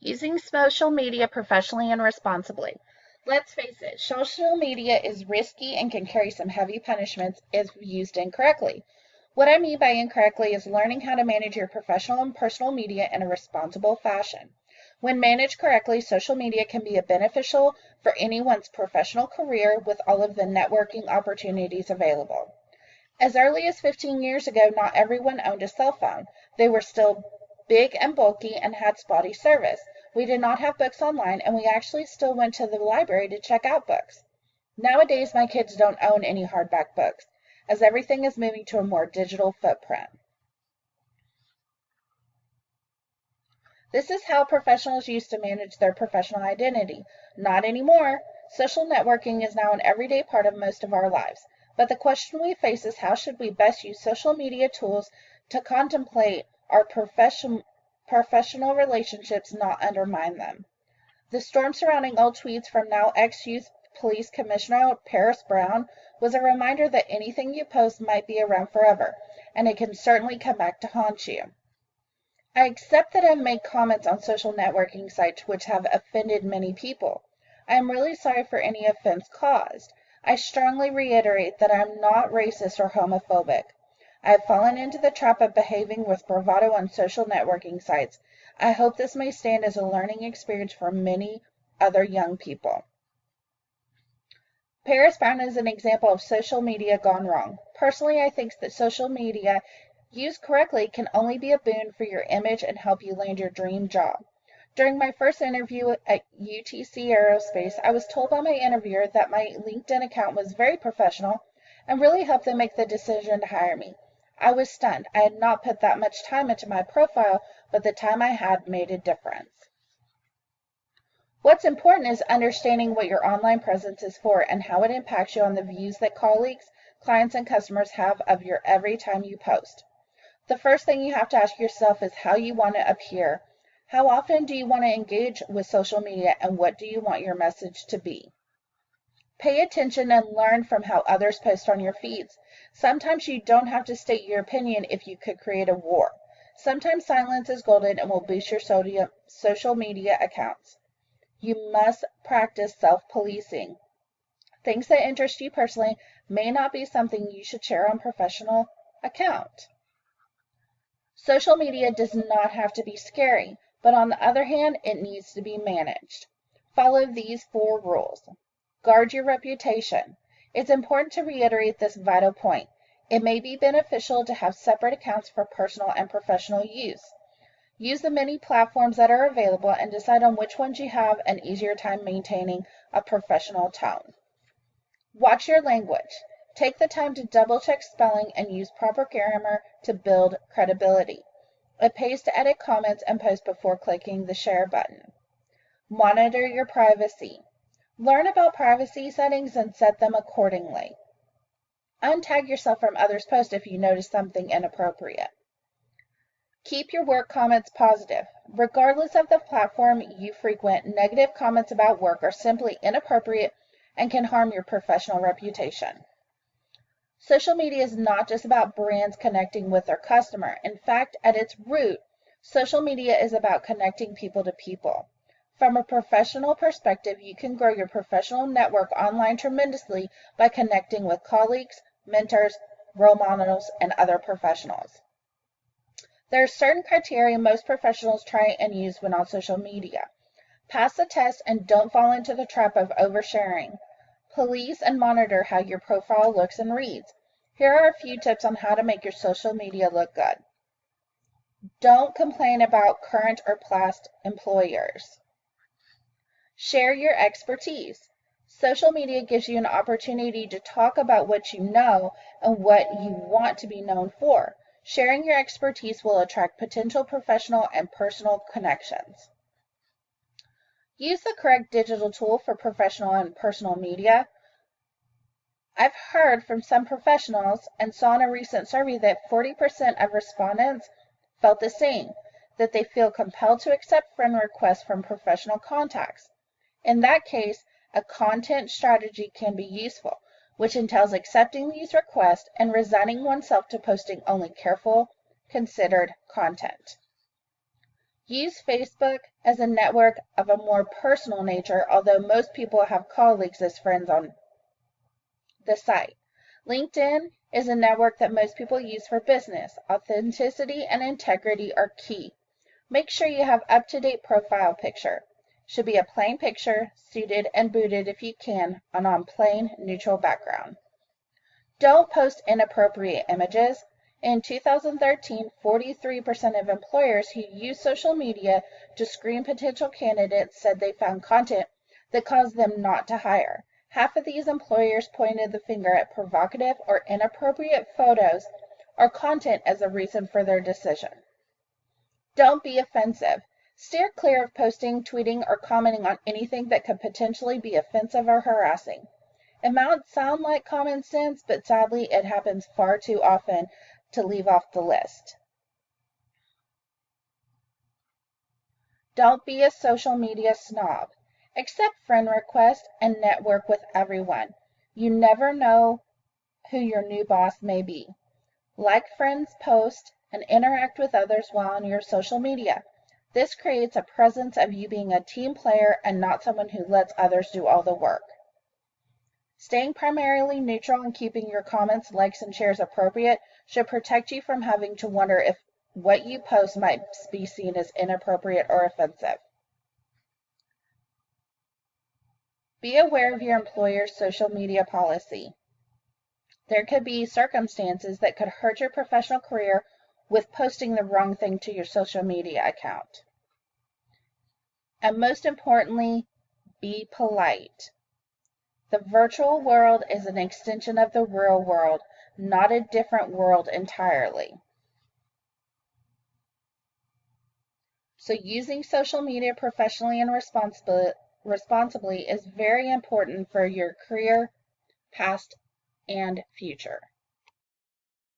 Using social media professionally and responsibly. Let's face it, social media is risky and can carry some heavy punishments if used incorrectly. What I mean by incorrectly is learning how to manage your professional and personal media in a responsible fashion. When managed correctly, social media can be beneficial for anyone's professional career with all of the networking opportunities available. As early as 15 years ago, not everyone owned a cell phone. They were still big and bulky and had spotty service. We did not have books online, and we actually still went to the library to check out books. Nowadays, my kids don't own any hardback books, as everything is moving to a more digital footprint. This is how professionals used to manage their professional identity. Not anymore. Social networking is now an everyday part of most of our lives. But the question we face is, how should we best use social media tools to contemplate our professional relationships, not undermine them? The storm surrounding old tweets from now ex-youth police commissioner Paris Brown was a reminder that anything you post might be around forever, and it can certainly come back to haunt you. I accept that I've made comments on social networking sites which have offended many people. I am really sorry for any offense caused. I strongly reiterate that I am not racist or homophobic. I have fallen into the trap of behaving with bravado on social networking sites. I hope this may stand as a learning experience for many other young people. Paris Brown is an example of social media gone wrong. Personally, I think that social media used correctly can only be a boon for your image and help you land your dream job. During my first interview at UTC Aerospace, I was told by my interviewer that my LinkedIn account was very professional and really helped them make the decision to hire me. I was stunned. I had not put that much time into my profile, but the time I had made a difference. What's important is understanding what your online presence is for and how it impacts you on the views that colleagues, clients, and customers have of your every time you post. The first thing you have to ask yourself is how you want to appear. How often do you want to engage with social media, and what do you want your message to be? Pay attention and learn from how others post on your feeds. Sometimes you don't have to state your opinion if you could create a war. Sometimes silence is golden and will boost your social media accounts. You must practice self-policing. Things that interest you personally may not be something you should share on a professional account. Social media does not have to be scary, but on the other hand, it needs to be managed. Follow these 4 rules. Guard your reputation. It's important to reiterate this vital point. It may be beneficial to have separate accounts for personal and professional use. Use the many platforms that are available and decide on which ones you have an easier time maintaining a professional tone. Watch your language. Take the time to double-check spelling and use proper grammar to build credibility. It pays to edit comments and posts before clicking the share button. Monitor your privacy. Learn about privacy settings and set them accordingly. Untag yourself from others' posts if you notice something inappropriate. Keep your work comments positive. Regardless of the platform you frequent, negative comments about work are simply inappropriate and can harm your professional reputation. Social media is not just about brands connecting with their customer. In fact, at its root, social media is about connecting people to people. From a professional perspective, you can grow your professional network online tremendously by connecting with colleagues, mentors, role models, and other professionals. There are certain criteria most professionals try and use when on social media. Pass the test and don't fall into the trap of oversharing. Police and monitor how your profile looks and reads. Here are a few tips on how to make your social media look good. Don't complain about current or past employers. Share your expertise. Social media gives you an opportunity to talk about what you know and what you want to be known for. Sharing your expertise will attract potential professional and personal connections. Use the correct digital tool for professional and personal media. I've heard from some professionals and saw in a recent survey that 40% of respondents felt the same, that they feel compelled to accept friend requests from professional contacts. In that case, a content strategy can be useful, which entails accepting these requests and resigning oneself to posting only careful, considered content. Use Facebook as a network of a more personal nature, although most people have colleagues as friends on the site. LinkedIn is a network that most people use for business. Authenticity and integrity are key. Make sure you have up-to-date profile picture. Should be a plain picture, suited and booted if you can, and on plain, neutral background. Don't post inappropriate images. In 2013, 43% of employers who use social media to screen potential candidates said they found content that caused them not to hire. Half of these employers pointed the finger at provocative or inappropriate photos or content as a reason for their decision. Don't be offensive. Steer clear of posting, tweeting, or commenting on anything that could potentially be offensive or harassing. It might sound like common sense, but sadly it happens far too often to leave off the list. Don't be a social media snob. Accept friend requests and network with everyone. You never know who your new boss may be. Like friends' posts and interact with others while on your social media. This creates a presence of you being a team player and not someone who lets others do all the work. Staying primarily neutral and keeping your comments, likes, and shares appropriate should protect you from having to wonder if what you post might be seen as inappropriate or offensive. Be aware of your employer's social media policy. There could be circumstances that could hurt your professional career with posting the wrong thing to your social media account. And most importantly, be polite. The virtual world is an extension of the real world, not a different world entirely. So using social media professionally and responsibly is very important for your career, past, and future.